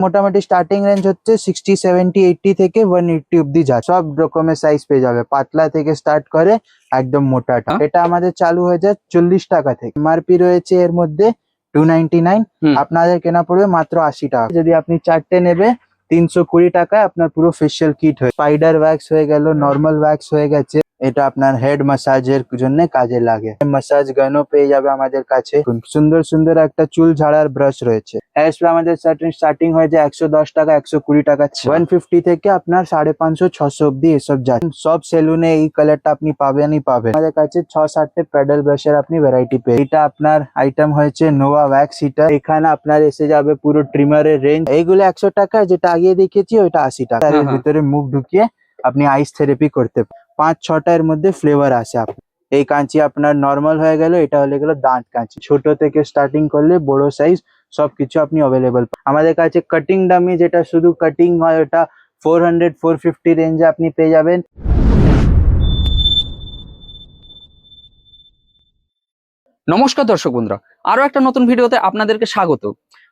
মোটামুটি starting range হচ্ছে 60, 70, 80 থেকে 180 অব্দি যায়। সব রকমের সাইজ পেয়ে যাবে, পাতলা থেকে স্টার্ট করে একদম মোটাটা। এটা আমাদের চালু হয়ে যায় 40 টাকা থেকে। এমআরপি রয়েছে এর মধ্যে 299, আপনাদের কেনা পড়বে মাত্র 80 টাকা। যদি আপনি 4টে নেবে 320 টাকায় আপনার পুরো ফেশিয়াল কিট হয়ে, স্পাইডার ওয়্যাক্স হয়ে গেল, নর্মাল ওয়্যাক্স হয়ে গেছে। এটা আপনার হেড ম্যাসাজের জন্য কাজে লাগে। ম্যাসাজ গানও পেয়ে যাবে আমাদের কাছে। সুন্দর সুন্দর একটা চুল ঝাড়ার ব্রাশ রয়েছে। হেয়ার স্প্রে আমাদের স্টার্টিং হয়ে যায় 110 টাকা, 120 টাকা, 150 থেকে আপনার 550, 600 অব্দি এসব যায়। সব সেলুনে এই কালারটা আপনি পাবেনই পাবেন। আমাদের কাছে 6-7টে প্যাডেল ব্রাশের আপনি ভ্যারাইটি পেয়ে। এটা আপনার আইটেম হয়েছে নোভা ওয়্যাক্স হিটার। এখানে আপনার এসে যাবে পুরো ট্রিমারের রেঞ্জ। এইগুলো 100 টাকা, যেটা আগে দেখিয়েছি ওইটা 80 টাকা। এর ভিতরে মুখ ঢুকিয়ে আপনি আইস থেরাপি করতে 5-6টা এর মধ্যে ফ্লেভার আছে। এই কাঁচি আপনার নর্মাল হয়ে গেল, এটা হলে গেল দাঁত কাঁচি। ছোট থেকে স্টার্টিং করলে বড় সাইজ সবকিছু আপনি অ্যাভেলেবল। আমাদের কাছে কাটিং ডামি, যেটা শুধু কাটিং হয়, ওটা 400, 450 রেঞ্জে আপনি পেয়ে যাবেন। নমস্কার দর্শক বন্ধুরা, আরো একটা নতুন ভিডিওতে আপনাদেরকে স্বাগত।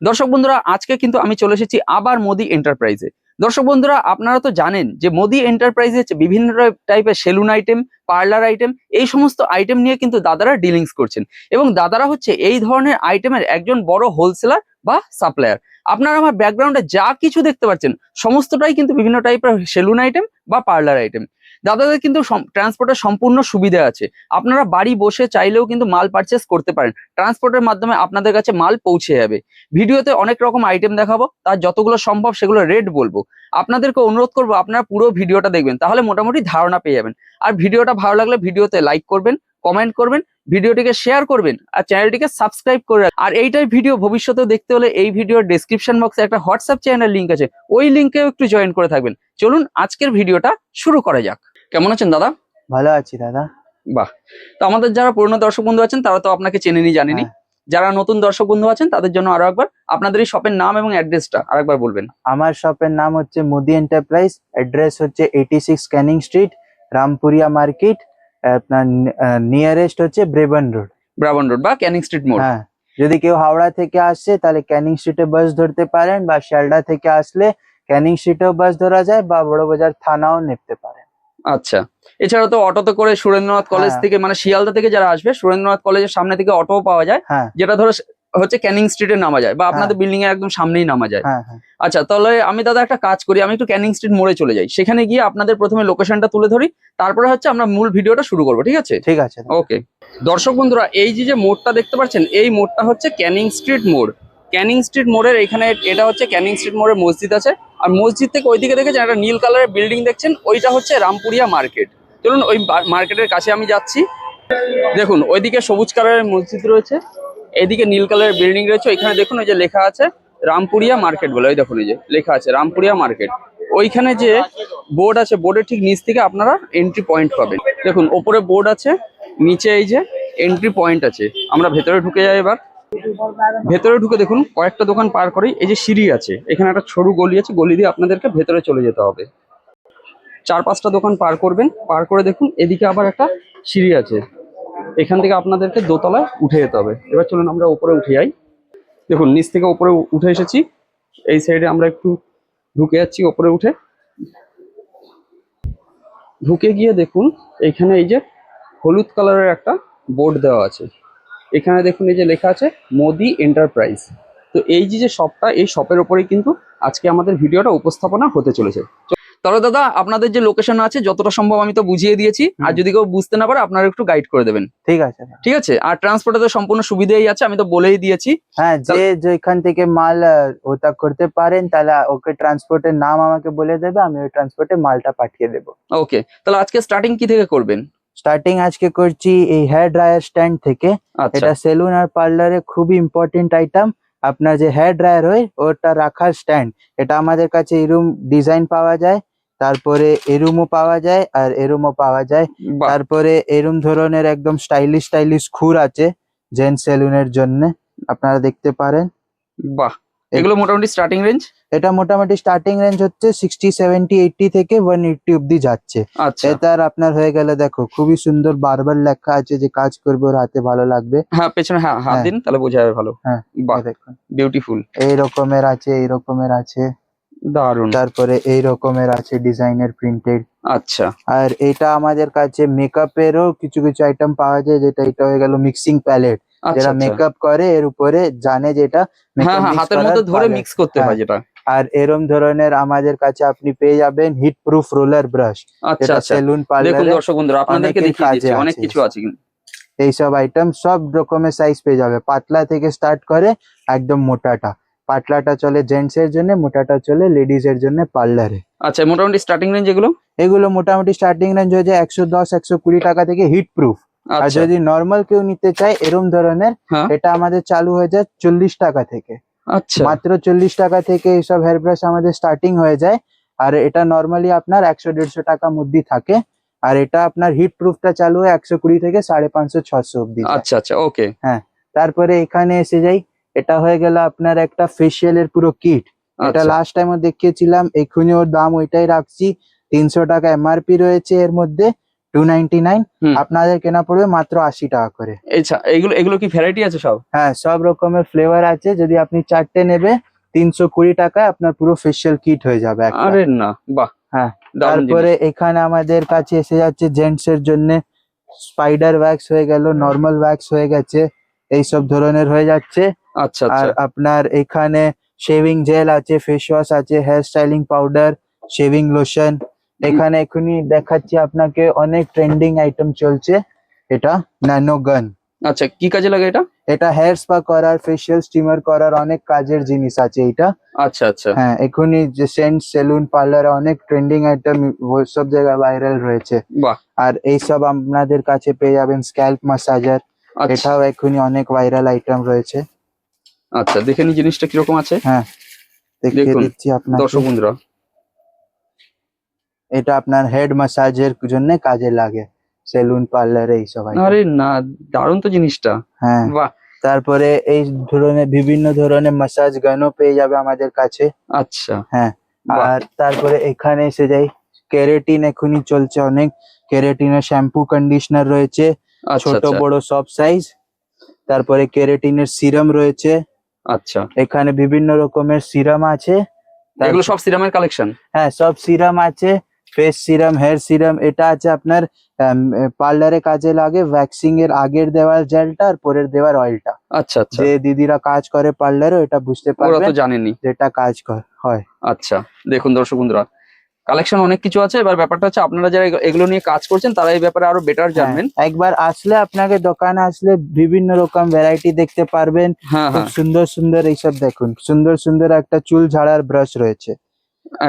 দর্শক বন্ধুরা, আজকে কিন্তু আমি চলে এসেছি আবার মোদি এন্টারপ্রাইজে। দর্শক বন্ধুরা, আপনারা তো জানেন যে মোদি এন্টারপ্রাইজে বিভিন্ন টাইপের সেলুন আইটেম, পার্লার আইটেম, এই সমস্ত আইটেম নিয়ে কিন্তু দাদারা ডিলিংস করছেন, এবং দাদারা হচ্ছে এই ধরনের আইটেমের একজন বড় হোলসেলার বা সাপ্লায়ার। আপনারা আমার ব্যাকগ্রাউন্ডে যা কিছু দেখতে পাচ্ছেন সমস্তটাই কিন্তু বিভিন্ন টাইপের সেলুন আইটেম বা পার্লার আইটেম। দাদাদের কিন্তু ট্রান্সপোর্টের সম্পূর্ণ সুবিধা আছে। আপনারা বাড়ি বসে চাইলেও কিন্তু মাল পারচেস করতে পারেন। ট্রান্সপোর্টের মাধ্যমে আপনাদের কাছে মাল পৌঁছে যাবে। ভিডিওতে অনেক রকম আইটেম দেখাবো, তার যতগুলো সম্ভব সেগুলো রেট বলবো। আপনাদেরকে অনুরোধ করবো আপনারা পুরো ভিডিওটা দেখবেন, তাহলে মোটামুটি ধারণা পেয়ে যাবেন। আর ভিডিওটা ভালো লাগলে ভিডিওতে লাইক করবেন, কমেন্ট করবেন, ভিডিওটিকে শেয়ার করবেন, আর চ্যানেলটিকে সাবস্ক্রাইব করে রাখবেন। আর এইটাই ভিডিও ভবিষ্যতেও দেখতে হলে এই ভিডিওর ডেসক্রিপশন বক্সে একটা হোয়াটসঅ্যাপ চ্যানেলের লিঙ্ক আছে, ওই লিঙ্কেও একটু জয়েন করে থাকবেন। চলুন আজকের ভিডিওটা শুরু করা যাক। কেমন আছেন দাদা? ভালো আছি দাদা। বাহ। তো আমাদের যারা পুরনো দর্শক বন্ধু আছেন তারা তো আপনাকে চেনেনি জানেনি। যারা নতুন দর্শক বন্ধু আছেন তাদের জন্য আরো একবার আপনাদের এই শপের নাম এবং অ্যাড্রেসটা আরেকবার বলবেন। আমার শপের নাম হচ্ছে মোদি এন্টারপ্রাইজ। অ্যাড্রেস হচ্ছে 86 ক্যানিং স্ট্রিট, রামপুরিয়া মার্কেট। আপনার নিয়ারেস্ট হচ্ছে ব্রেবন রোড। ব্রাবন রোড বা ক্যানিং স্ট্রিট মোড়। হ্যাঁ, যদি কেউ হাওড়া থেকে আসছে তাহলে ক্যানিং স্ট্রিটে বাস ধরতে পারেন, বা শিয়ালদা থেকে আসলে ক্যানিং স্ট্রিটেও বাস ধরা যায়, বা বড়বাজার থানাও নিতে পারেন। আচ্ছা, এছাড়া তো অটোতে করে সুরেন্দ্রনাথ কলেজ থেকে, মানে শিয়ালদা থেকে যারা আসবে সুরেন্দ্রনাথ কলেজের সামনে থেকে অটোও পাওয়া যায়, যেটা ধরো হচ্ছে ক্যানিং স্ট্রিটে নামা যায়, বা আপনাদের বিল্ডিং এর একদম সামনেই নামা যায়। আচ্ছা, তাহলে আমি দাদা একটা কাজ করি, আমি একটু ক্যানিং স্ট্রিট মোড়ে চলে যাই, সেখানে গিয়ে আপনাদের প্রথমে লোকেশনটা তুলে ধরি, তারপরে হচ্ছে আমরা মূল ভিডিওটা শুরু করবো। ঠিক আছে? ঠিক আছে। ওকে। দর্শক বন্ধুরা, এই যে মোড়টা দেখতে পাচ্ছেন, এই মোড়টা হচ্ছে ক্যানিং স্ট্রিট মোড়। ক্যানিং স্ট্রিট মোড়ের এখানে এটা হচ্ছে ক্যানিং স্ট্রিট মোড়ের মসজিদ আছে, আর মসজিদ থেকে ওইদিকে দেখেছেন একটা নীল কালারের বিল্ডিং দেখছেন, ওইটা হচ্ছে রামপুরিয়া মার্কেট। চলুন ওই মার্কেটের কাছে আমি যাচ্ছি। দেখুন ওইদিকে সবুজ কালারের মসজিদ রয়েছে, এইদিকে নীল কালারের বিল্ডিং রয়েছে। এখানে দেখুন ওই যে লেখা আছে রামপুরিয়া মার্কেট বলে, ওই দেখুন এই যে লেখা আছে রামপুরিয়া মার্কেট। ওইখানে যে বোর্ড আছে, বোর্ডের ঠিক নিচ থেকে আপনারা এন্ট্রি পয়েন্ট পাবেন। দেখুন ওপরে বোর্ড আছে, নিচে এই যে এন্ট্রি পয়েন্ট আছে। আমরা ভেতরে ঢুকে যাই এবার। ভেতরে ঢুকে দেখুন কয়েকটা দোকান পার করেই এই যে সিঁড়ি আছে, এখানে একটা সরু গলি আছে, গলি দিয়ে আপনাদেরকে ভেতরে চলে যেতে হবে। 4-5টা দোকান পার করবেন, পার করে দেখুন এদিকে আবার একটা সিঁড়ি আছে, এখান থেকে আপনাদেরকে দোতলায় উঠে যেতে হবে। এবার চলুন আমরা উপরে উঠে যাই। দেখুন নিচ থেকে উপরে উঠে এসেছি, এই সাইডে আমরা একটু ঢুকে যাচ্ছি। উপরে উঠে ঢুকে গিয়ে দেখুন এখানে এই যে হলুদ কালারের একটা বোর্ড দেওয়া আছে, এখানে দেখুন এই যে লেখা আছে মোদি এন্টারপ্রাইজ। তো এই যে শপটা, এই শপের উপরেই কিন্তু আজকে আমাদের ভিডিওটা উপস্থাপনা হতে চলেছে। তাহলে দাদা আপনাদের যে লোকেশন আছে যতটা সম্ভব আমি তো বুঝিয়ে দিয়েছি, আর যদি কেউ বুঝতে না পারে আপনারা একটু গাইড করে দেবেন। ঠিক আছে। ঠিক আছে। আর ট্রান্সপোর্টে তো সম্পূর্ণ সুবিধাই আছে, আমি তো বলেই দিয়েছি। হ্যাঁ, যে যেখান থেকে মাল ওটা করতে পারেন তাহলে ওকে ট্রান্সপোর্টের নাম আমাকে বলে দেবে, আমি ওই ট্রান্সপোর্টে মালটা পাঠিয়ে দেবো। ওকে, তাহলে আজকে স্টার্টিং কি থেকে করবেন? স্টার্টিং আজকে করছি এই হেয়ার ড্রায়ার স্ট্যান্ড থেকে। এটা সেলুন আর পার্লারে খুবই ইম্পর্টেন্ট আইটেম। আপনার যে হেয়ার ড্রায়ার হয় ওটা রাখার স্ট্যান্ড, এটা আমাদের কাছে এরুম ডিজাইন পাওয়া যায়, তারপরে এরুমও পাওয়া যায় আর এরুমও পাওয়া যায়। তারপরে এরুম ধরনের একদম স্টাইলিশ স্টাইলিশ খুর আছে জেন্টস সেলুনের জন্য, আপনারা দেখতে পারেন। বাহ, এগুলো মোটামুটি স্টার্টিং রেঞ্জ এটা মোটামুটি স্টার্টিং রেঞ্জ হচ্ছে 60 70 80 থেকে 180 অব্দি যাচ্ছে। আচ্ছা এটার আপনার হয়ে গেলে দেখো খুবই সুন্দর বারবার লেখা আছে, যে কাজ করবে ওর হাতে ভালো লাগবে। হ্যাঁ, পেছনে হাত হ্যাঁ। দিন তাহলে বোঝা যাবে ভালো। হ্যাঁ, বাহ, এই দেখুন বিউটিফুল, এই রকমের আছে, এই রকমের আছে, দারুন। তারপরে এই রকমের আছে ডিজাইনের প্রিন্টেড। আচ্ছা আর এটা আমাদের কাছে মেকআপেরও কিছু কিছু আইটেম পাওয়া যায়, যেটা এটা হয়ে গেল মিক্সিং প্যালেট, আচ্ছা যারা আচ্ছা। মেকআপ করে এর উপরে জানে যেটা হ্যাঁ মেকআপ হ্যাঁ, মিক্স হাতের করার মধ্যে ধরে palette। মিক্স করতে হ্যাঁ, হয় যেটা। আর এরম ধরনের আমাদের কাছে আপনি পেয়ে যাবেন হিট প্রুফ রোলার ব্রাশ, আচ্ছা যেটা আচ্ছা, সেলুন দেখুন পার্লারে দর্শক বন্ধুরা আপনাদেরকে অনেকের দেখিয়ে দিচ্ছি, কাজে অনেক আছে। কিছু আছে কিন্তু। এইসব আইটেম সব রকমের সাইজ পেয়ে যাবে, পাতলা থেকে স্টার্ট করে একদম মোটাটা। পাতলাটা চলে জেন্টস এর জন্য, মোটাটা চলে লেডিস এর জন্য পার্লারে। আচ্ছা, মোটামুটি স্টার্টিং রেঞ্জ এগুলো? এগুলো মোটামুটি স্টার্টিং রেঞ্জ হয়ে যায় 110 120 টাকা থেকে হিট প্রুফ। আর আচ্ছা যদি নর্মাল কেউ নিতে চায় এরম ধরনের, হ্যাঁ, এটা আমাদের চালু হয়ে যায় 40 টাকা থেকে। আচ্ছা মাত্র 40 টাকা থেকে এইসব হেয়ার ব্রাশ আমাদের স্টার্টিং হয়ে যায়। আর এটা নর্মালি আপনার 100 150 টাকার মধ্যেই থাকে। আর এটা আপনার হিট প্রুফটা চালু হয় 120 থেকে 550 600 অব্দি যায়। আচ্ছা আচ্ছা, ওকে। হ্যাঁ, তারপরে এখানে এসে যাই, এটা হয়ে গেল আপনার একটা ফেসিয়ালের পুরো কিট। এটা আচ্ছা লাস্ট টাইমও দেখিয়েছিলাম, এক্ষুনি ওর দাম ওইটাই রাখছি। 300 টাকা এমআরপি রয়েছে এর মধ্যে, 299। হুম। আপনাদের কেনা পড়বে মাত্র 80 টাকা করে। আচ্ছা, এগুলো এগুলো কি ভ্যারাইটি আছে সব? হ্যাঁ, সব রকমের ফ্লেভার আছে, যদি আপনি 4টে নেবে 320 টাকায় আপনার পুরো ফেসিয়াল কিট হয়ে যাবে একটা। আরে না, বাহ, হ্যাঁ, দারুণ তারপরে জিনিস। এখানে আমাদের কাছে এসে যাচ্ছে জেন্টস এর জন্য স্পাইডার ওয়্যাক্স হয়ে গেল, নর্মাল ওয়্যাক্স হয়ে গেছে, এইসব ধরনের হয়ে যাচ্ছে। আচ্ছা আর আচ্ছা, আপনার এখানে শেভিং জেল আছে, ফেস ওয়াশ আছে, hair styling powder, shaving lotion. এখানে এখনই দেখাচ্ছি আপনাকে, অনেক ট্রেন্ডিং আইটেম চলছে। এটা ন্যানো গান, আচ্ছা কি কাজে লাগে এটা? এটা হেয়ার স্পা করার, ফেসিয়াল স্টিমার করার অনেক কাজের জিনিস আছে এটা। আচ্ছা আচ্ছা, হ্যাঁ, এখনই যে সেন্ট সেলুন পার্লারে অনেক ট্রেন্ডিং আইটেম সব জায়গায় ভাইরাল রয়েছে। বাহ, আর এইসব আপনাদের কাছে পেয়ে যাবেন স্ক্যাল্প ম্যাসাজার, আচ্ছা এটাও এখনই অনেক ভাইরাল আইটেম রয়েছে। আচ্ছা, দেখে নি জিনিসটা কিরকম আছে। হ্যাঁ, দেখিয়ে দেখুন দিচ্ছি আপনাকে। দর্শক বন্ধুরা, এটা আপনার হেড ম্যাসাজের জন্য কাজে লাগে সেলুন পার্লারে এইসব item। আরে না, দারুণ তো জিনিসটা। হ্যাঁ, বাহ, তারপরে এই ধরনের বিভিন্ন ধরনের ম্যাসাজ গানও পেয়ে যাবে আমাদের কাছে। আচ্ছা হ্যাঁ, বাহ, আর তারপরে এখানে এসে যাই, কেরাটিন এখনই চলছে অনেক, কেরাটিনের শ্যাম্পু কন্ডিশনার রয়েছে, আচ্ছা ছোট আচ্ছা বড় সব সাইজ। তারপরে কেরাটিনের সিরাম রয়েছে, আচ্ছা, এখানে বিভিন্ন রকমের সিরাম আছে। এগুলো সব সিরামের কালেকশন? হ্যাঁ, সব সিরাম আছে, ফেস সিরাম, হেয়ার সিরাম। এটা আছে আপনার পার্লারে কাজে লাগে, ভ্যাক্সিং এর আগের দেওয়ার জেলটা আর পরের দেওয়ার অয়েলটা। আচ্ছা আচ্ছা, যে দিদিরা কাজ করে পার্লারে এটা বুঝতে ওরা তো পারবেন জানেনি। যেটা কাজ হয়। আচ্ছা, দেখুন দর্শক বন্ধুরা, কালেকশন অনেক কিছু আছে। এবার ব্যাপারটা হচ্ছে আপনারা যারা এগুলো নিয়ে কাজ করছেন তারা এই ব্যাপারে আরো বেটার হ্যাঁ, জানবেন। একবার আসলে আপনাকে দোকানে আসলে বিভিন্ন রকম ভ্যারাইটি দেখতে পারবেন। হ্যাঁ খুব হ্যাঁ, সুন্দর সুন্দর এইসব দেখুন, সুন্দর সুন্দর একটা চুল ঝাড়ার ব্রাশ রয়েছে।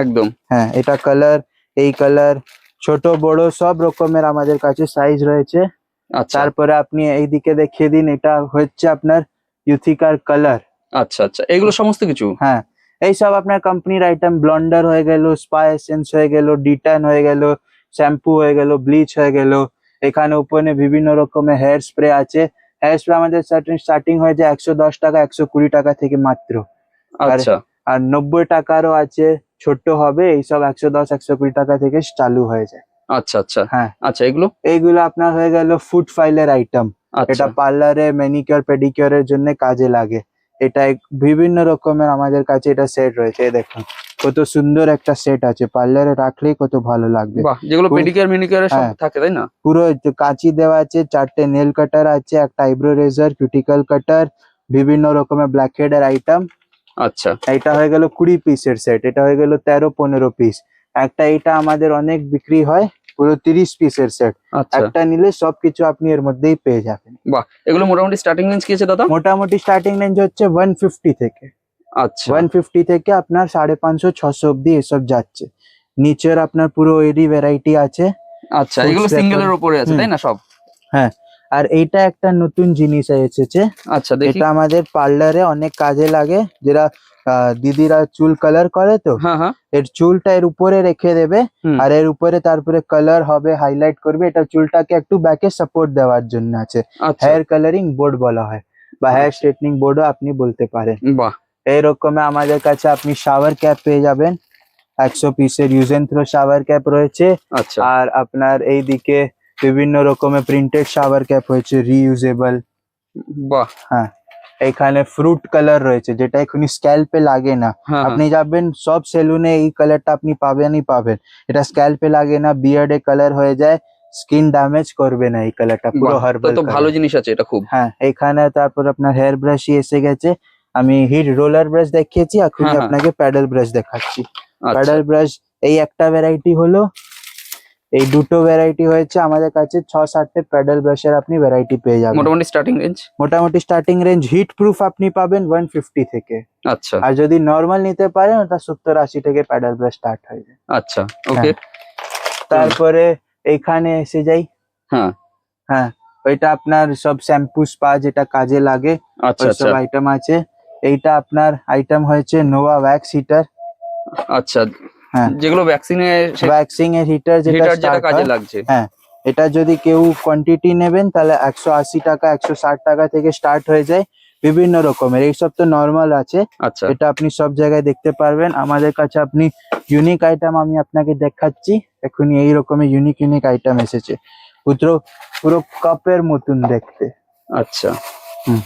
একদম। হ্যাঁ, এটা কালার, এই কালার, ছোট বড় সব রকমের আমাদের কাছে সাইজ রয়েছে। আচ্ছা তারপরে আপনি এইদিকে দেখিয়ে দিন, এটা হচ্ছে আপনার ইউথিকার কালার। আচ্ছা আচ্ছা, এগুলো সমস্ত কিছু? হ্যাঁ, এইসব আপনার কোম্পানির আইটেম, ব্লন্ডার হয়ে গেল, স্পা এসেন্স হয়ে গেল, ডিটান হয়ে গেল, শ্যাম্পু হয়ে গেল, ব্লিচ হয়ে গেল। এখানে উপরে বিভিন্ন রকমের হেয়ার স্প্রে আছে। হেয়ার স্প্রে আমাদের স্টার্টিং হয়ে যায় 110 টাকা 120 টাকা থেকে মাত্র। আর আচ্ছা আর 90 টাকারও আছে, ছোট্ট হবে, এইসব 110 120 টাকা থেকে চালু হয়ে যায়। আচ্ছা আচ্ছা হ্যাঁ, আচ্ছা, এগুলো? এইগুলো আপনার হয়ে গেল ফুড ফাইলের আইটেম। আচ্ছা এটা পার্লারে ম্যানিকিউর পেডিকিউরের জন্য কাজে লাগে। এটা বিভিন্ন রকমের আমাদের কাছে এটা সেট রয়েছে, এই দেখুন কত সুন্দর একটা সেট আছে, পার্লারে রাখলেই কত ভালো লাগবে। বাহ, যেগুলো পেডিকিউর ম্যানিকিউর সব হ্যাঁ, থাকে তাই না? পুরো কাঁচি দেওয়া আছে, 4টে নেল কাটার আছে, একটা আইব্রো রেজার, কিউটিকল কাটার, বিভিন্ন রকমের ব্ল্যাক হেডের আইটেম। আচ্ছা এটা হয়ে গেল 20 পিসের সেট, এটা হয়ে গেল 13-15 পিস। একটা এটা আমাদের অনেক বিক্রি হয়, পুরো 30 পিসের সেট। আচ্ছা, একটা নিলে সবকিছু আপনি এর মধ্যেই পেয়ে যাবেন। বাহ, এগুলো মোটামুটি স্টার্টিং রেঞ্জ কি আছে দাদা? মোটামুটি স্টার্টিং রেঞ্জ হচ্ছে 150 থেকে, আচ্ছা 150 থেকে আপনার 550 600 অব্দি এসব যাচ্ছে। নিচের আপনার পুরো এরই ভ্যারাইটি আছে। আচ্ছা, Food এগুলো stepper। সিঙ্গেলের উপরে আছে হুম। তাই না সব? হ্যাঁ, আর এইটা একটা নতুন জিনিস এসেছে, আচ্ছা দেখি। এটা আমাদের পার্লারে অনেক কাজে লাগে, যারা দিদিরা চুল কালার করে তো, হ্যাঁ হ্যাঁ, এর চুলটা এর উপরে রেখে দেবে। হুম। আর এর উপরে তারপরে কালার হবে, হাইলাইট করবে, এটা চুলটাকে একটু ব্যাকে সাপোর্ট দেওয়ার জন্য আছে। আচ্ছা, হেয়ার কালারিং বোর্ড বলা হয়, বা হেয়ার আচ্ছা। স্ট্রেটনিং বোর্ডও আপনি বলতে পারেন। বাহ, এই রকমে আমাদের কাছে আপনি শাওয়ার ক্যাপ পেয়ে যাবেন, 100 পিসের use and throw shower cap রয়েছে। আচ্ছা আর আপনার এইদিকে বিভিন্ন রকমের প্রিন্টেড শাওয়ার ক্যাপ রয়েছে রিইউজেবল। বাহ। হ্যাঁ, এখানে ফ্রুট কালার রয়েছে যেটা এখনই স্ক্যাল্পে লাগে না। হ্যাঁ আপনি যাবেন সব সেলুনে এই কালারটা আপনি পাবেনই পাবেন। এটা স্ক্যাল্পে লাগে না, বিয়ার্ডে কালার হয়ে যায়, স্কিন ড্যামেজ করবে না এই কালারটা, পুরো বাহ, হার্বাল তো ভালো জিনিস আছে এটা খুব। হ্যাঁ, এখানে তারপর আপনার হেয়ার ব্রাশই এসে গেছে। আমি হিট রোলার ব্রাশ দেখিয়েছি, এখন হ্যাঁ, হ্যাঁ। আপনাকে প্যাডেল ব্রাশ দেখাচ্ছি। আচ্ছা প্যাডেল ব্রাশ এই একটা ভ্যারাইটি হলো, এই দুটো ভ্যারাইটি হয়েছে আমাদের কাছে। 6-7টে প্যাডেল ব্রাশের আপনি ভ্যারাইটি পেয়ে যাবেন। মোটামুটি স্টার্টিং রেঞ্জ। মোটামুটি স্টার্টিং রেঞ্জ হিট প্রুফ আপনি পাবেন 150 থেকে। আচ্ছা আর যদি নর্মাল নিতে পারেন ওটা 70-80 থেকে প্যাডেল ব্রাশ স্টার্ট হয়ে যায়। আচ্ছা ওকে। তারপরে এইখানে এসে যাই। হ্যাঁ হ্যাঁ, ওইটা আপনার সব শ্যাম্পু স্পা যেটা কাজে লাগে আচ্ছা ওই আচ্ছা সব আইটেম আছে। এইটা আপনার আইটেম হয়েছে নোভা ওয়্যাক্স হিটার। আচ্ছা, হ্যাঁ, যেগুলো ভ্যাকসিনে ওয়্যাক্সিং এর হিটার যেটা হিটার যেটা start কাজে হয়। লাগছে। হ্যাঁ, এটা যদি কেউ কোয়ান্টিটি নেবেন তাহলে 180 টাকা 160 টাকা থেকে স্টার্ট হয়ে যায়। বিভিন্ন রকমের, এইসব তো নর্মাল আছে, আচ্ছা এটা আপনি সব জায়গায় দেখতে পারবেন। আমাদের কাছে আপনি ইউনিক আইটেম আমি আপনাকে দেখাচ্ছি এখনই। এই রকমের ইউনিক ইউনিক আইটেম এসেছে, পুরো পুরো কাপের মতন দেখতে। আচ্ছা হুম।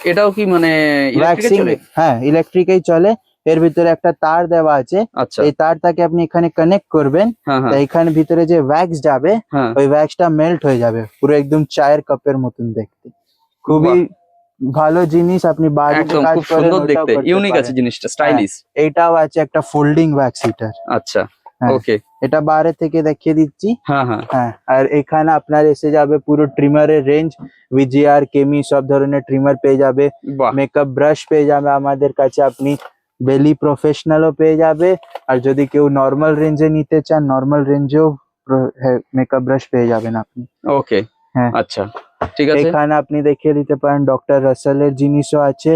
এটাও কি মানে ইলেকট্রিকে ওয়্যাক্সিং, চলে? হ্যাঁ ইলেকট্রিকেই চলে। এর ভিতরে একটা তার দেওয়া আছে, আচ্ছা এই তারটাকে আপনি এখানে কানেক্ট করবেন। হ্যাঁ তো হ্যাঁ এখানে ভিতরে যে ওয়্যাক্স যাবে হ্যাঁ। ওই ওয়্যাক্সটা মেল্ট হয়ে যাবে, পুরো একদম চায়ের কাপের মতন দেখতে। খুবই ভালো জিনিস, আপনি বাড়িতে একদম কাজ খুব করেন সুন্দর ওটাও দেখতে, করতে ইউনিক আছে পারেন। জিনিসটা, স্টাইলিশ। এইটাও আছে একটা ফোল্ডিং ওয়্যাক্স হিটার। আচ্ছা হ্যাঁ। ওকে। এটা বাইরে থেকে দেখিয়ে দিচ্ছি। হ্যাঁ হ্যাঁ হ্যাঁ, আর এখানে আপনার এসে যাবে পুরো ট্রিমারের রেঞ্জ, ভিজিআর কেমি সব ধরনের ট্রিমার পেয়ে যাবে। বাহ মেকআপ ব্রাশ পেয়ে যাবে আমাদের কাছে আপনি, বেলি প্রফেশনালও পেয়ে যাবে। আর যদি কেউ নর্মাল রেঞ্জে নিতে চান নর্মাল রেঞ্জেও মেকআপ ব্রাশ পেয়ে যাবেন আপনি। ওকে। হ্যাঁ। আচ্ছা ঠিক আছে। এখানে আপনি দেখিয়ে দিতে পারেন ডক্টর রাসেলের জিনিসও আছে।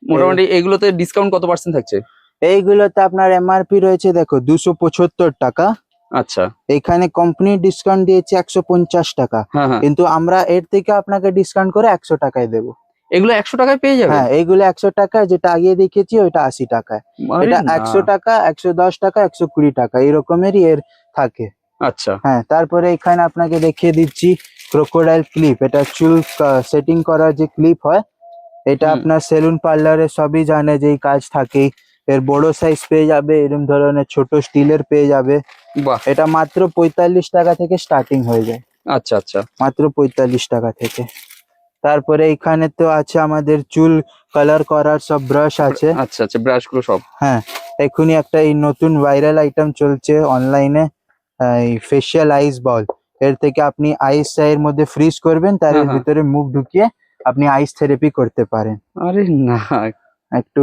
মোটামুটি এগুলোতে ডিসকাউন্ট কত পার্সেন্ট থাকছে? এইগুলোতে আপনার এমআরপি রয়েছে দেখো 275 টাকা। আচ্ছা এখানে কোম্পানি ডিসকাউন্ট দিয়েছে 150 টাকা, হ্যাঁ হ্যাঁ। কিন্তু আমরা এর থেকে আপনাকে ডিসকাউন্ট করে 100 টাকায় দেবো। এগুলো 100 টাকায় পেয়ে যাবে? হ্যাঁ, এইগুলো 100 টাকা, যেটা আগে দেখিয়েছি ওইটা 80 টাকায়। আরে এটা না। 100 টাকা 110 টাকা 120 টাকা এরকমেরই এর থাকে। আচ্ছা হ্যাঁ, তারপরে এখানে আপনাকে দেখিয়ে দিচ্ছি ক্রোকোডাইল ক্লিপ। এটা চুল সেটিং করার যে ক্লিপ হয়, এটা হুম। আপনার সেলুন পার্লারে সবই জানে যে এই কাজ থাকেই। এর বড় সাইজ পেয়ে যাবে, এরকম ধরনের ছোট স্টিলের পেয়ে যাবে। বাহ। এটা মাত্র 45 টাকা থেকে স্টার্টিং হয়ে যায়, আচ্ছা আচ্ছা মাত্র 45 টাকা থেকে। তারপরে এখানে তো আছে আমাদের চুল কালার করার সব ব্রাশ আছে। আচ্ছা আচ্ছা, ব্রাশ গুলো সব। হ্যাঁ, এখনই একটা এই নতুন ভাইরাল আইটেম চলছে অনলাইনে, এই ফেশিয়াল আইস বল। এর থেকে আপনি আইস এর মধ্যে ফ্রিজ করবেন, তার হ্যাঁ, এর হ্যাঁ। ভিতরে মুখ ঢুকিয়ে আপনি আইস থেরাপি করতে পারেন আরে না, একটু।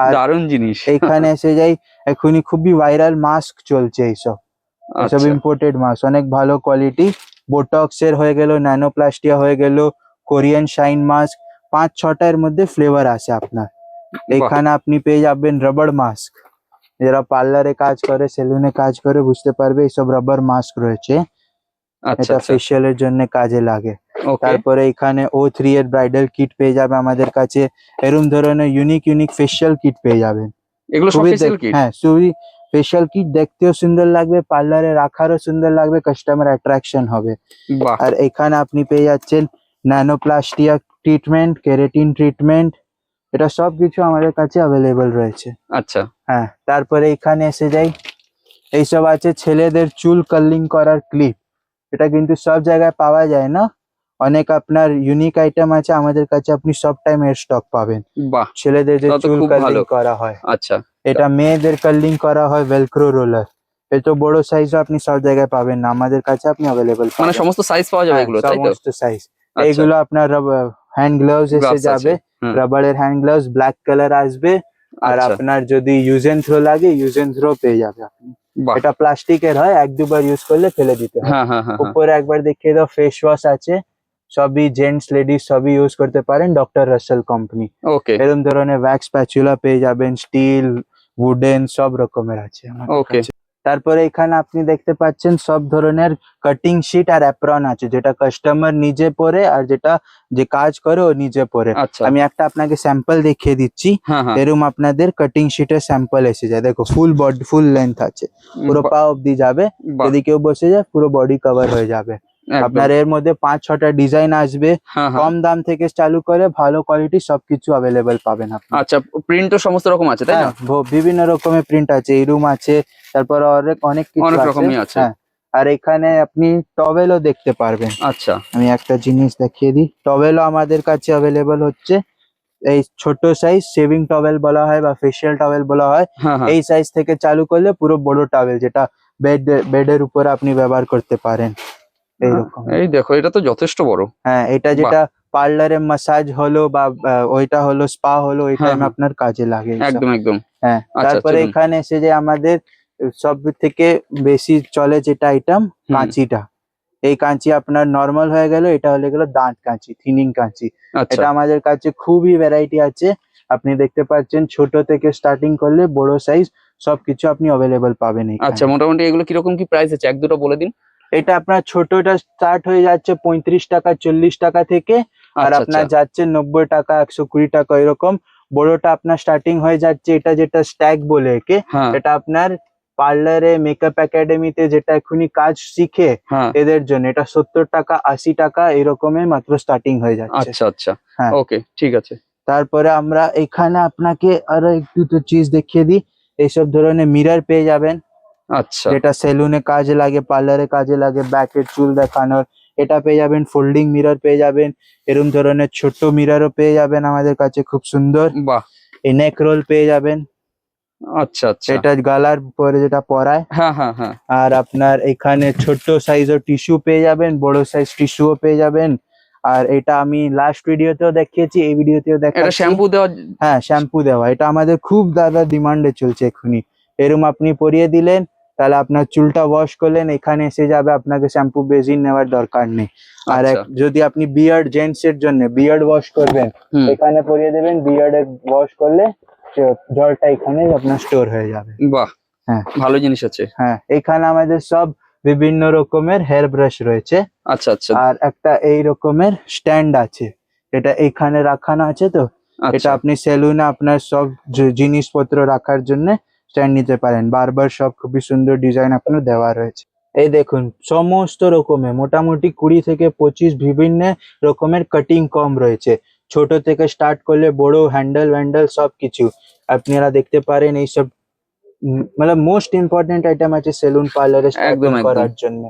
আর দারুণ জিনিস। এইখানে এসে যাই, এখনই খুবই ভাইরাল মাস্ক চলছে এইসব। এসব আচ্ছা ইম্পোর্টেড মাস্ক, অনেক ভালো কোয়ালিটি। বোটক্স এর হয়ে গেল, ন্যানোপ্লাস্টিয়া হয়ে গেল, কোরিয়ান শাইন মাস্ক, 5-6টা এর মধ্যে ফ্লেভার আছে আপনার। এখানে আপনি পেয়ে যাবেন রাবার মাস্ক। যারা পার্লারে কাজ করে সেলুনে কাজ করে বুঝতে পারবে এইসব রাবার মাস্ক রয়েছে, আচ্ছা এটা আচ্ছা ফেশিয়ালের জন্য কাজে লাগে। ওকে। তারপরে এখানে O3 এর ব্রাইডাল কিট পেয়ে যাবে আমাদের কাছে। এরকম ধরনের ইউনিক ইউনিক ফেশিয়াল কিট পেয়ে যাবেন। এগুলো সব ফেসিয়াল কিট? হ্যাঁ, খুবই ফেশিয়াল কিট, দেখতেও সুন্দর লাগবে, পার্লারে রাখারও সুন্দর লাগবে, কাস্টমার অ্যাট্রাকশন হবে। বাহ। আর এখানে আপনি পেয়ে যাচ্ছেন ন্যানোপ্লাস্টিয়া ট্রিটমেন্ট, কেরাটিন ট্রিটমেন্ট, এটা সব কিছু আমাদের কাছে অ্যাভেলেবল রয়েছে। আচ্ছা হ্যাঁ, তারপরে এখানে এসে যাই, এইসব আছে ছেলেদের চুল কার্লিং করার ক্লিপ। এটা কিন্তু সব জায়গায় পাওয়া যায় না, অনেক আপনার ইউনিক আইটেম আছে আমাদের কাছে, আপনি সব টাইম এর স্টক পাবেন। বাহ, ছেলেদের যে তাহলে তো চুল খুব কার্লিং ভালো। করা হয়, আচ্ছা এটা মেয়েদের কার্লিং করা হয় ভেলক্রো রোলার। এত বড় সাইজও আপনি সব জায়গায় পাবেন না, আমাদের কাছে আপনি অ্যাভেলেবল মানে পাবেন। সমস্ত সাইজ পাওয়া যাবে হ্যাঁ, এগুলো, তাই তো? সমস্ত সাইজ। আচ্ছা। এইগুলো আপনার হ্যান্ড গ্লাভস এসে Gloves যাবে, আছে, হুম। রাবারের হ্যান্ড গ্লাভস ব্ল্যাক কালার আসবে। আর আচ্ছা আপনার যদি ইউজ এন্ড থ্রো লাগে ইউজ এন্ড থ্রো পেয়ে যাবে আপনি। বাহ। এটা প্লাস্টিকের হয়, 1-2 বার ইউজ করলে ফেলে দিতে হয়। হ্যাঁ হ্যাঁ হ্যাঁ হ্যাঁ। উপরে একবার দেখিয়ে দাও, ফেস ওয়াশ আছে, সবই জেন্টস লেডিস সবই ইউজ করতে পারেন, ডক্টর রাসেল কোম্পানি। ওকে এরকম ধরনের ওয়্যাক্স স্প্যাচুলা পেয়ে যাবেন, স্টিল, উডেন সব রকমের আছে আমাদের ওকে। কাছে। তারপরে এখানে আপনি দেখতে পাচ্ছেন সব ধরনের কাটিং শিট আর অ্যাপ্রন আছে, যেটা কাস্টমার নিজে পরে আর যেটা যে কাজ করে ও নিজে পরে। আচ্ছা, আমি একটা আপনাকে স্যাম্পল দেখিয়ে দিচ্ছি। হ্যাঁ হ্যাঁ, এরকম আপনাদের কাটিং শিটের স্যাম্পল এসে যায়, দেখো ফুল বডি ফুল লেন্থ আছে, পুরো পা অব্দি যাবে, বাহ, যদি কেউ বসে যায় পুরো বডি কভার হয়ে যাবে। একদম, আপনার এর মধ্যে 5-6টা ডিজাইন আসবে, হ্যাঁ হ্যাঁ। কম দাম থেকে চালু করে ভালো কোয়ালিটি সবকিছু অ্যাভেলেবেল পাবেন আপনি। আচ্ছা, প্রিন্টও সমস্ত রকম আছে তাই না? হ্যাঁ, বিভিন্ন রকমের প্রিন্ট আছে, এরুম আছে, তারপর অনেক অনেক কিছু অনেক আছে। রকমই আছে। হ্যাঁ, আর এখানে আপনি টওয়েলও দেখতে পারবেন। আচ্ছা, আমি একটা জিনিস দেখিয়ে দিই, টওয়েলও আমাদের কাছে অ্যাভেলেবল হচ্ছে। এই ছোট সাইজ সেভিং টওয়েল বলা হয় বা ফেশিয়াল টওয়েল বলা হয়, হ্যাঁ হ্যাঁ, এই সাইজ থেকে চালু করলে পুরো বড় টওয়েল, যেটা বেডের উপর আপনি ব্যবহার করতে পারেন এইরকম। এই দেখো এটা তো যথেষ্ট বড়। হ্যাঁ, এটা বাহ, যেটা পার্লারে মাসাজ হলো বা ওইটা হলো স্পা হলো, ওই হ্যাঁ টাইমে হ্যাঁ, আপনার কাজে লাগে এইসব। একদম একদম। হ্যাঁ, আচ্ছা তারপরে চলুন। এখানে এসে যে আমাদের সব থেকে বেশি চলে যেটা আইটেম, হুম, কাঁচিটা। এই কাঁচি আপনার নর্মাল হয়ে গেল, এটা হলে গেল দাঁত কাঁচি, থিনিং কাঁচি। আচ্ছা এটা আমাদের কাছে খুবই ভ্যারাইটি আছে, আপনি দেখতে পাচ্ছেন ছোট থেকে স্টার্টিং করলে বড় সাইজ সবকিছু আপনি অ্যাভেলেবল পাবেন আচ্ছা, এখানে। মোটামুটি এগুলো কিরকম কি প্রাইস আছে এক দুটো বলে দিন। এটা আপনার ছোটটা স্টার্ট হয়ে যাচ্ছে 35 টাকা 40 টাকা থেকে, আর আচ্ছা আচ্ছা, আপনার যাচ্ছে 90 টাকা 120 টাকা এরকম। বড়টা আপনার স্টার্টিং হয়ে যাচ্ছে, এটা যেটা স্ট্যাক বলে একে, হ্যাঁ এটা আপনার পার্লারে মেকআপ একাডেমিতে যেটা এখনই কাজ শিখে হ্যাঁ, এদের জন্য এটা 70 টাকা 80 টাকা এরকমের মাত্র স্টার্টিং হয়ে যাচ্ছে। আচ্ছা আচ্ছা, হ্যাঁ, ওকে ঠিক আছে। তারপরে আমরা এখানে আপনাকে আরো একটু তো চিজ দেখিয়ে দিই, এইসব ধরনের মিরর পেয়ে যাবেন, আচ্ছা, যেটা সেলুনে কাজে লাগে, পার্লারে কাজে লাগে, ব্যাকের চুল দেখানোর। এটা পেয়ে যাবেন, ফোল্ডিং মিরর পেয়ে যাবেন, এরকম ধরনের ছোট মিররও পেয়ে যাবেন আমাদের কাছে খুব সুন্দর। বাহ, এই নেক রোল পেয়ে যাবেন, আচ্ছা আচ্ছা, এটা গালার পরে যেটা পরায়। হ্যাঁ হ্যাঁ হ্যাঁ, আর আপনার এখানে ছোট সাইজের টিস্যু পেয়ে যাবেন, বড় সাইজ টিস্যুও পেয়ে যাবেন। আর এটা আমি লাস্ট ভিডিওতেও দেখিয়েছি, এই ভিডিওতেও এটা দেখাচ্ছি। শ্যাম্পু দেওয়া। হ্যাঁ, শ্যাম্পু দেওয়া, এটা আমাদের খুব দাদা ডিমান্ডে চলছে এক্ষুনি। এরম আপনি পরিয়ে দিলেন, তাহলে আপনার চুলটা ওয়াশ করলেন, এখানে এসে যাবে, আপনাকে শ্যাম্পু বেসিন নেওয়ার দরকার নেই। আর আচ্ছা, যদি আপনি বিয়ার্ড জেন্টস এর জন্য বিয়ার্ড ওয়াশ করবেন, হুম, এখানে পরিয়ে দেবেন, বিয়ার্ড ওয়াশ করলে জলটা এখানে আপনার স্টোর হয়ে যাবে। বাহ, হ্যাঁ ভালো জিনিস আছে। হ্যাঁ, এখানে আমাদের সব বিভিন্ন রকমের হেয়ার ব্রাশ রয়েছে। আচ্ছা আচ্ছা আর একটা এই রকমের স্ট্যান্ড আছে, এটা এখানে রাখানো আছে, তো এটা আচ্ছা, আপনি সেলুনে আপনার সব জিনিসপত্র রাখার জন্য স্ট্যান্ড নিতে পারেন। বারবার সব খুবই সুন্দর ডিজাইন আপনার দেওয়া রয়েছে। এই দেখুন, সমস্ত রকমের মোটামুটি 20 থেকে 25 বিভিন্ন রকমের কাটিং কম রয়েছে, ছোট থেকে স্টার্ট করলে বড় হ্যান্ডেল ভ্যান্ডেল সবকিছু আপনারা দেখতে পারেন। এইসব মানে মোস্ট ইম্পর্টেন্ট আইটেম আছে সেলুন পার্লারে স্টার্টিং একদম একদম। করার জন্য।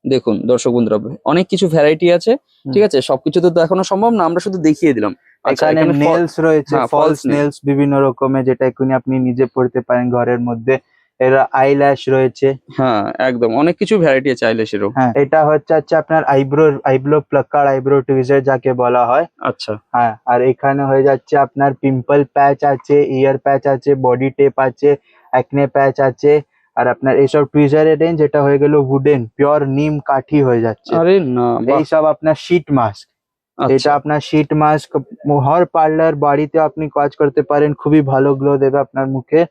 দেখুন দর্শক বন্ধুরা, অনেক কিছু ভ্যারাইটি আছে, ঠিক আছে, সবকিছু তো দেখানো সম্ভব না, আমরা শুধু দেখিয়ে দিলাম। আচ্ছা, এখানে এখানে নেলস রয়েছে, হ্যাঁ, ফলস নেলস বিভিন্ন রকমের, যেটা এখনই আপনি নিজে পড়তে পারেন ঘরের মধ্যে। এরা আইল্যাশ রয়েছে। হ্যাঁ একদম, অনেক কিছু ভ্যারাইটি আছে আইল্যাশেরও। হ্যাঁ, এটা হচ্ছে আপনার আইব্রো প্লাকার, আইব্রো টুইজার যাকে বলা হয়। আচ্ছা, হ্যাঁ, আর এখানে হয়ে যাচ্ছে আপনার পিম্পল প্যাচ আছে, ইয়ার প্যাচ আছে, বডি টেপ আছে, অ্যাকনে প্যাচ আছে। আর আপনার এইসব টুইজারের রেঞ্জ, এটা হয়ে গেল উডেন পিওর নিম কাঠি হয়ে যাচ্ছে। আরে না, বাহ, এইসব আপনার শীট মাস্ক, এটা আচ্ছা আপনার শীট মাস্ক হর পার্লার বাড়িতে আপনি কাজ করতে পারেন, খুবই ভালো গ্লো দেবে আপনার মুখে।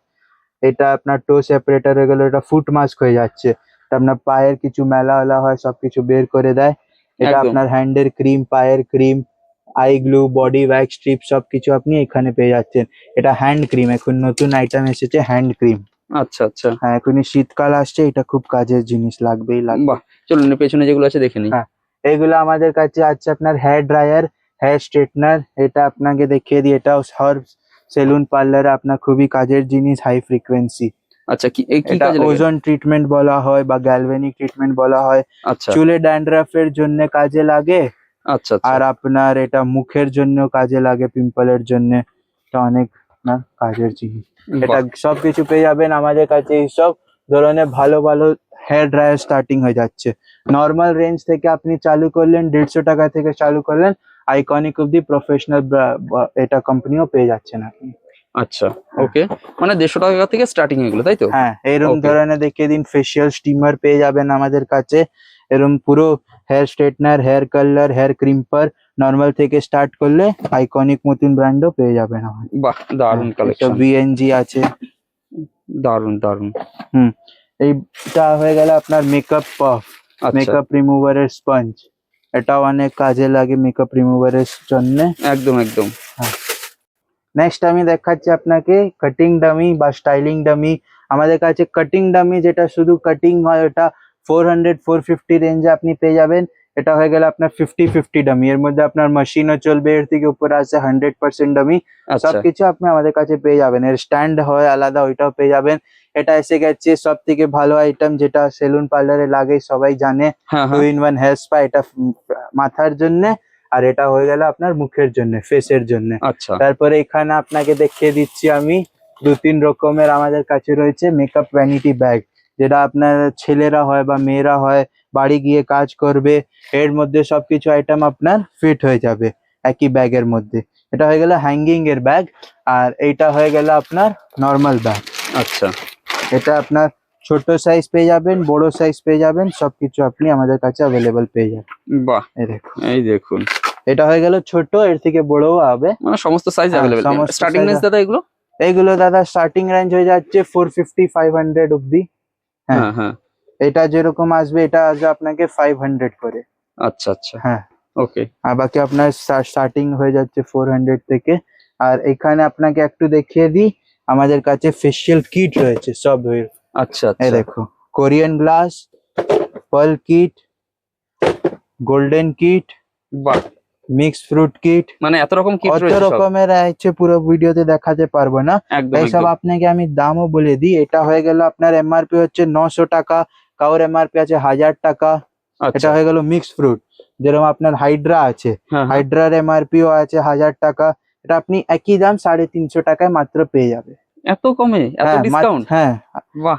এটা আপনার টো সেপারেটর হয়ে গেল, এটা ফুট মাস্ক হয়ে যাচ্ছে, এটা আপনার পায়ের কিছু মেলা ওলা হয় সবকিছু বের করে দেয়। এটা একদম, আপনার হ্যান্ডের ক্রিম, পায়ের cream, I glue, body wax strip সবকিছু আপনি এখানে পেয়ে যাচ্ছেন। এটা হ্যান্ড ক্রিম, এখন নতুন আইটেম এসেছে হ্যান্ড ক্রিম। আচ্ছা আচ্ছা, হ্যাঁ, এখনই শীতকাল আসছে, এটা খুব কাজের জিনিস, লাগবেই লাগবে। বাহ, চলুন এর পেছনে যেগুলো আছে দেখে নিই। হ্যাঁ, এগুলো আমাদের কাছে আছে আপনার হেয়ার ড্রায়ার, হেয়ার স্ট্রেটনার, এটা আপনাকে দেখিয়ে দিই, এটাও হর সেলুন পার্লারে আপনার খুবই কাজের জিনিস, হাই ফ্রিকোয়েন্সি। আচ্ছা, কি কি এটা কাজে লাগে? ওজোন ট্রিটমেন্ট বলা হয় বা গ্যালভেনিক ট্রিটমেন্ট বলা হয়। আচ্ছা চুলে ড্যান্ড্রাফের জন্য কাজে লাগে, আচ্ছা আচ্ছা, আর আপনার এটা মুখের জন্য কাজে লাগে, পিম্পলের জন্য। এটা অনেক আপনার কাজের জিনিস, এটা বাহ, সবকিছু পেয়ে যাবেন আমাদের কাছে। এইসব ধরনের ভালো ভালো হেয়ার ড্রায়ার স্টার্টিং হয়ে যাচ্ছে, নর্মাল রেঞ্জ থেকে আপনি চালু করলেন 150 টাকা থেকে চালু করলেন, আইকনিক অব্দি প্রফেশনাল এটা কোম্পানিও পেয়ে যাচ্ছেন আপনি। আচ্ছা, ওকে, মানে 150 টাকা থেকে স্টার্টিং এগুলো তাই তো? হ্যাঁ, এরম ওকে, ধরনের দেখিয়ে দিন, ফেসিয়াল স্টিমার পেয়ে যাবেন আমাদের কাছে, এরম পুরো hair straightener, hair colour, hair crimper, normal থেকে স্টার্ট করলে আইকনিক মতন ব্র্যান্ডও পেয়ে যাবেন আমাদের। বাহ, দারুণ হ্যাঁ, এসব কালেকশন, ভিএনজি আছে। দারুণ দারুণ। হুম, এইটা হয়ে গেল আপনার মেকআপ পাফ, আচ্ছা মেকআপ রিমুভারের স্পঞ্জ। এটাও অনেক কাজে লাগে মেকআপ রিমুভারের জন্য। একদম একদম। নেক্সট আমি দেখাচ্ছি আপনাকে কাটিং ডামি বা স্টাইলিং ডামি। আমাদের কাছে কাটিং ডামি যেটা শুধু কাটিং হয় ওটা 400-450 রেঞ্জে আপনি পেয়ে যাবেন। এটা হয়ে গেল আপনার 50-50 ডামি, এর মধ্যে আপনার মেশিনও চলবে, এর থেকে উপরে আছে 100% ডামি। আচ্ছা সবকিছু আপনি আমাদের কাছে পেয়ে যাবেন। এর স্ট্যান্ড হয় আলাদা, ওইটাও পেয়ে যাবেন। এটা এসে গেছে সব থেকে ভালো আইটেম, যেটা সেলুন পার্লারে লাগে, সবাই জানে। হ্যাঁ 2-in-1 হেয়ার স্পা। এটা মাথার জন্য, আর এটা হয়ে গেল আপনার মুখের জন্য, ফেসের জন্য। আচ্ছা তারপরে এখানে আপনাকে দেখিয়ে দিচ্ছি আমি 2-3 রকমের আমাদের কাছে রয়েছে মেকআপ ভ্যানিটি ব্যাগ, যেটা আপনার ছেলেরা হয় বা মেয়েরা হয়, বাড়ি গিয়ে কাজ করবে, এর মধ্যে সবকিছু আইটেম আপনার ফিট হয়ে যাবে একই ব্যাগের মধ্যে। এটা হয়ে গেল হ্যাঙ্গিং এর ব্যাগ, আর এইটা হয়ে গেল আপনার নর্মাল ব্যাগ। আচ্ছা এটা আপনার ছোট সাইজ পেয়ে যাবেন, বড় সাইজ পেয়ে যাবেন, সবকিছু আপনি আমাদের কাছে অ্যাভেলেবল পেয়ে যাবেন। বাহ, এই দেখুন, এই দেখুন, এটা হয়ে গেল ছোট, এর থেকে বড়ও হবে, মানে সমস্ত সাইজ হ্যাঁ, অ্যাভেলেবল। সমস্ত স্টার্টিং size রেঞ্জ দাদা এগুলো? এইগুলো দাদা স্টার্টিং রেঞ্জ হয়ে যাচ্ছে 450-500 অব্দি। হ্যাঁ, হ্যাঁ হ্যাঁ। এটা যেরকম আসবে এটা আসবে আপনাকে 500 করে। আচ্ছা আচ্ছা, হ্যাঁ, ওকে। আর বাকি আপনার স্টার্টিং হয়ে যাচ্ছে 400 থেকে। আর এখানে আপনাকে একটু দেখিয়ে দিই, আমাদের কাছে ফেশিয়াল কিট রয়েছে সব। আচ্ছা এই আচ্ছা, দেখো, Korean glass, pearl kit, golden kit, বাহ, মিক্স ফ্রুট কিট, মানে এত রকম কিট কত রয়েছে সব। রকমের আছে, পুরো ভিডিওতে দেখাতে পারবো না। একদম এইসব একদম। আপনাকে আমি দামও বলে দিই। এটা হয়ে গেল আপনার এমআরপি হচ্ছে 900 টাকা, কারোর এমআরপি আছে 1000 টাকা। এটা আচ্ছা, হয়ে গেল মিক্স ফ্রুট, যেরকম আপনার হাইড্রা আছে, হ্যাঁ হ্যাঁ। হাইড্রার এমআরপিও আছে 1000 টাকা। এটা আপনি একই দাম 350 টাকায় মাত্র পেয়ে যাবে। এত কমে, এত হ্যাঁ ডিসকাউন্ট? হ্যাঁ, বাহ,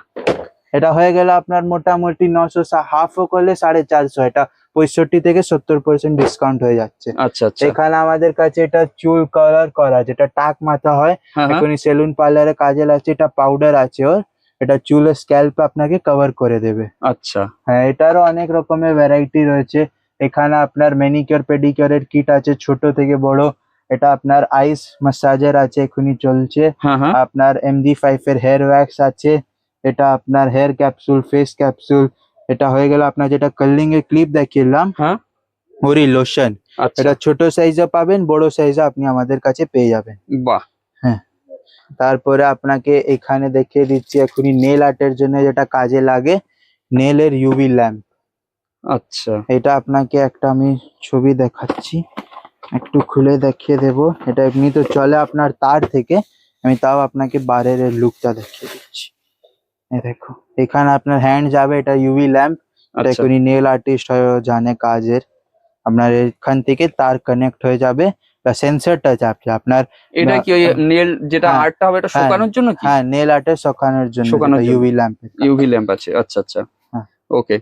এটা হয়ে গেল আপনার মোটামুটি 900, হাফও করলে 450। এটা 65 থেকে 70% ডিসকাউন্ট হয়ে যাচ্ছে। আচ্ছা আচ্ছা, এখানে আমাদের কাছে এটা চুল কালার করা, যেটা টাক মাথা হয়, হ্যাঁ হ্যাঁ। এখনই সেলুন পার্লারে কাজে লাগছে। এটা পাউডার আছে ওর, এটা চুলের স্ক্যাল্প আপনাকে কভার করে দেবে। আচ্ছা হ্যাঁ, এটারও অনেক রকমের ভ্যারাইটি রয়েছে। এখানে আপনার ম্যানিকিউর পেডিকিউরের কিট আছে ছোট থেকে বড়। এটা আপনার আইস ম্যাসাজার আছে, এখনই চলছে। হ্যাঁ হ্যাঁ। আপনার MD5 এর হেয়ার ওয়্যাক্স আছে। এটা আপনার হেয়ার ক্যাপসুল, ফেস ক্যাপসুল। এটা হয়ে গেল আপনার যেটা কার্লিং এর ক্লিপ দেখিয়েলাম, হ্যাঁ, ওরই লোশন। আচ্ছা, এটা ছোট সাইজে পাবেন, বড় সাইজে আপনি আমাদের কাছে পেয়ে যাবেন। বাহ, হ্যাঁ, তারপরে আপনাকে এখানে দেখিয়ে দিচ্ছি এখনই নেল আর্টের জন্য যেটা কাজে লাগে, নেলের ইউভি ল্যাম্প। আচ্ছা এটা আপনাকে একটা আমি ছবি দেখাচ্ছি, একটু খুলে দেখিয়ে দেব। এটা এমনি তো চলে আপনার তার থেকে, আমি তাও আপনাকে বাইরের লুকটা দেখিয়ে দিচ্ছি। এই দেখো, এখানে আপনার হ্যান্ড যাবে, এটা ইউভি ল্যাম্প। এটা আচ্ছা। এখনই নেল আর্টিস্ট হয়, ও জানে কাজের। আপনার এখান থেকে তার কানেক্ট হয়ে যাবে, বা সেন্সরটা যাবে আপনার। এটা কি ওই নেল যেটা হ্যাঁ, আর্টটা হবে, এটা হ্যাঁ, শুকানোর জন্য কি? হ্যাঁ, নেল আর্টের শুকানোর জন্য শুকানোর জন্য ইউভি ল্যাম্প। ইউভি ল্যাম্প আছে, আচ্ছা আচ্ছা, হ্যাঁ। ওকে।